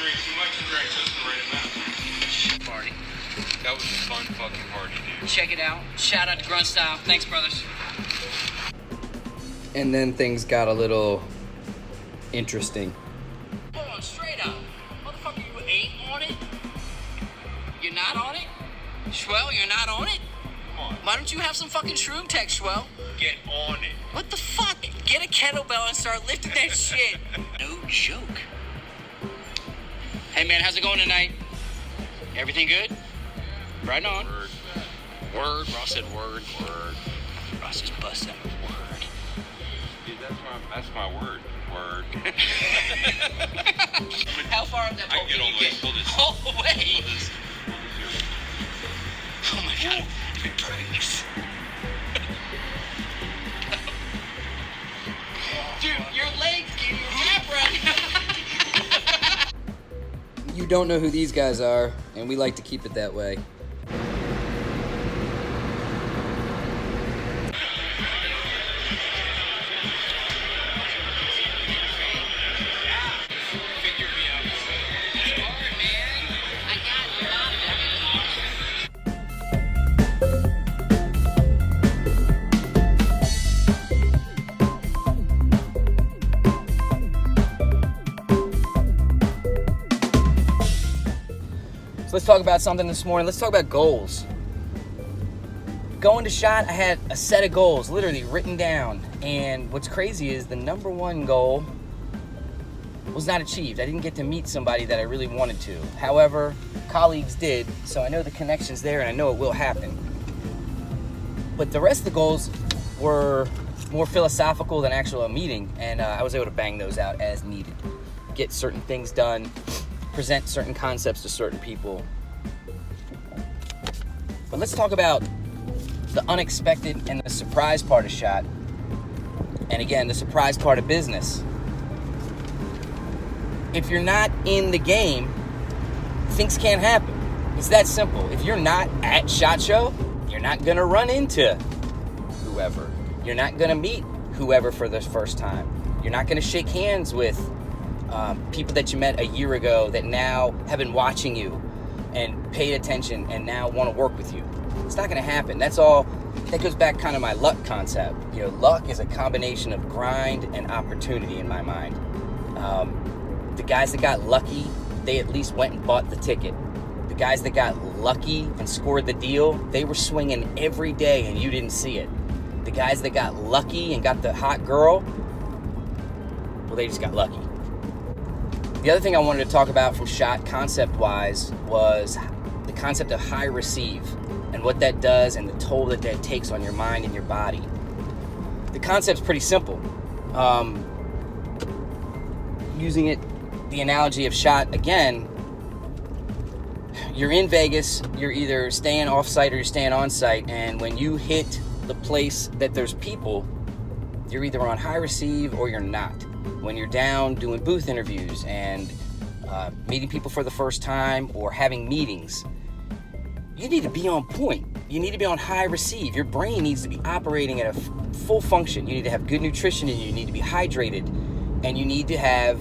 drink too much and drank just the right amount. Party. That was a fun fucking party, dude. Check it out. Shout out to Grunt Style. Thanks, brothers. And then things got a little interesting. Hold on, straight up. Motherfucker, you ain't on it? You're not on it? Schwell, you're not on it? Come on. Why don't you have some fucking shroom tech, Schwell? Get on it. What the fuck? Get a kettlebell and start lifting that shit. No joke. Hey man, how's it going tonight? Everything good? Right on. Word. Word. Ross said word. Word. Ross just busted out a word. Dude, that's my word. Word. How far up that I boat can get all the way. get? Pull this. All the way. Pull this. Oh my god. Thanks. Dude, your legs give you a wrap around. You don't know who these guys are, and we like to keep it that way. Figure me out. Hard, man. I got you. So let's talk about something this morning. Let's talk about goals. Going to SHOT, I had a set of goals literally written down. And what's crazy is the number one goal was not achieved. I didn't get to meet somebody that I really wanted to. However, colleagues did, so I know the connection's there and I know it will happen. But the rest of the goals were more philosophical than actual a meeting, and I was able to bang those out as needed. Get certain things done, present certain concepts to certain people. But let's talk about the unexpected and the surprise part of SHOT. And again, the surprise part of business. If you're not in the game, things can't happen. It's that simple. If you're not at SHOT Show, you're not gonna run into whoever. You're not gonna meet whoever for the first time. You're not gonna shake hands with people that you met a year ago that now have been watching you and paid attention and now want to work with you. It's not gonna happen. That's all. That goes back kind of my luck concept. You know, luck is a combination of grind and opportunity in my mind. The guys that got lucky, they at least went and bought the ticket. The guys that got lucky and scored the deal, they were swinging every day and you didn't see it. The guys that got lucky and got the hot girl, well, they just got lucky. The other thing I wanted to talk about from SHOT concept-wise was the concept of high receive and what that does and the toll that that takes on your mind and your body. The concept's pretty simple. Using it, the analogy of SHOT again, you're in Vegas, you're either staying off-site or you're staying on-site, and when you hit the place that there's people, you're either on high receive or you're not. When you're down doing booth interviews and meeting people for the first time or having meetings, you need to be on point. You need to be on high receive. Your brain needs to be operating at a full function. You need to have good nutrition and you need to be hydrated, and you need to have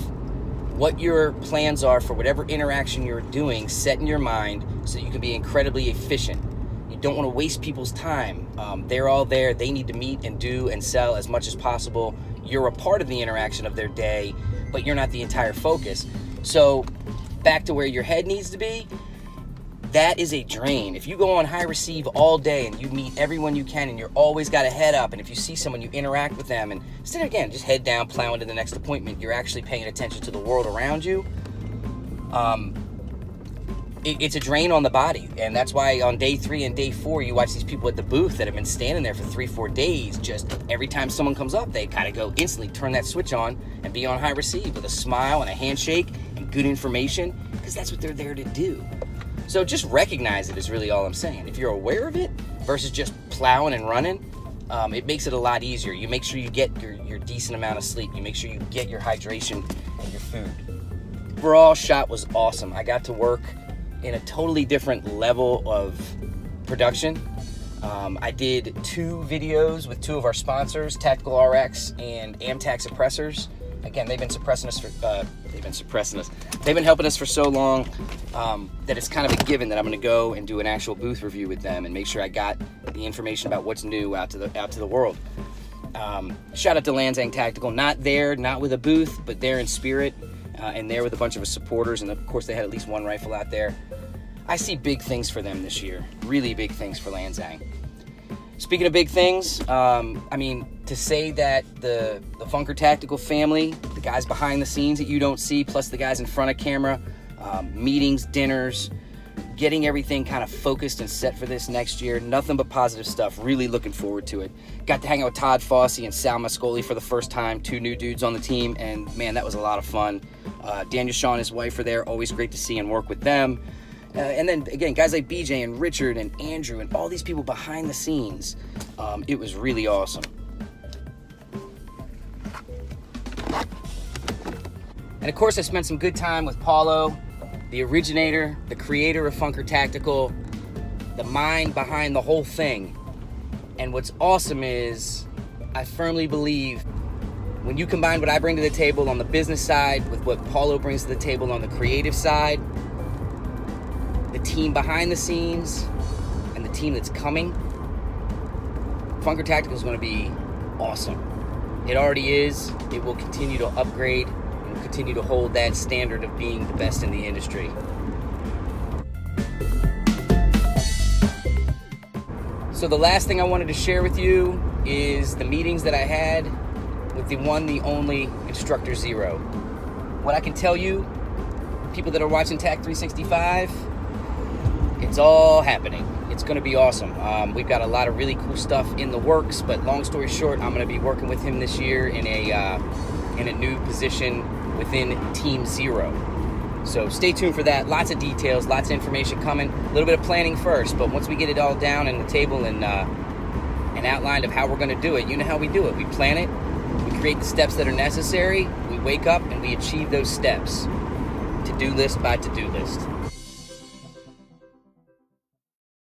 what your plans are for whatever interaction you're doing set in your mind so that you can be incredibly efficient. You don't want to waste people's time. They're all there. They need to meet and do and sell as much as possible. You're a part of the interaction of their day, but you're not the entire focus. So back to where your head needs to be, that is a drain. If you go on high receive all day and you meet everyone you can and you're always got a head up, and if you see someone, you interact with them, and instead of, again, just head down, plowing to the next appointment, you're actually paying attention to the world around you, it's a drain on the body. And that's why on day 3 and day 4, you watch these people at the booth that have been standing there for 3-4 days. Just every time someone comes up, they gotta go instantly turn that switch on and be on high receive with a smile and a handshake and good information, because that's what they're there to do. So just recognize it is really all I'm saying. If you're aware of it versus just plowing and running, it makes it a lot easier. You make sure you get your decent amount of sleep. You make sure you get your hydration and your food. Overall, SHOT was awesome. I got to work in a totally different level of production. I did 2 videos with 2 of our sponsors, Tactical RX and Amtac Suppressors. again, they've been suppressing us for, they've been helping us for so long that it's kind of a given that I'm going to go and do an actual booth review with them and make sure I got the information about what's new out to the world. Shout out to Lansing Tactical, not with a booth, but there in spirit, and there with a bunch of supporters, and of course they had at least one rifle out there. I see big things for them this year, really big things for Lansing. Speaking of big things, I mean, to say that the Funker Tactical family, the guys behind the scenes that you don't see, plus the guys in front of camera, meetings, dinners, getting everything kind of focused and set for this next year, nothing but positive stuff. Really looking forward to it. Got to hang out with Todd Fossey and Sal Mascoli for the first time, 2 new dudes on the team, and man, that was a lot of fun. Daniel Shaw and his wife are there, always great to see and work with them. And then again, guys like BJ and Richard and Andrew and all these people behind the scenes. It was really awesome. And of course, I spent some good time with Paulo, the originator, the creator of Funker Tactical, the mind behind the whole thing. And what's awesome is, I firmly believe when you combine what I bring to the table on the business side with what Paulo brings to the table on the creative side, the team behind the scenes, and the team that's coming, Funker Tactical is going to be awesome. It already is. It will continue to upgrade and continue to hold that standard of being the best in the industry. So the last thing I wanted to share with you is the meetings that I had with the one, the only Instructor Zero. What I can tell you, people that are watching TAC 365, it's all happening. It's going to be awesome. We've got a lot of really cool stuff in the works, but long story short, I'm going to be working with him this year in a new position within Team Zero. So stay tuned for that. Lots of details, lots of information coming. A little bit of planning first, but once we get it all down on the table and outlined of how we're going to do it, you know how we do it. We plan it, we create the steps that are necessary, we wake up and we achieve those steps. To-do list by to-do list.